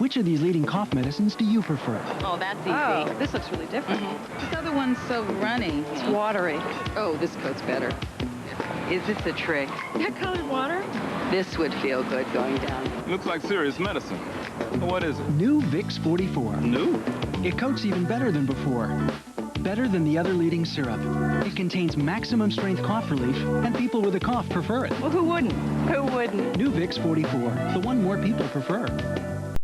Which of these leading cough medicines do you prefer? Oh, that's easy. Oh, this looks really different. This other one's so runny. It's watery. Oh, this coat's better. Is this a trick? That colored water? This would feel good going down. Looks like serious medicine. What is it? New Vicks 44. New? It coats even better than before. Better than the other leading syrup. It contains maximum strength cough relief, and people with a cough prefer it. Well, who wouldn't? Who wouldn't? New Vicks 44, the one more people prefer.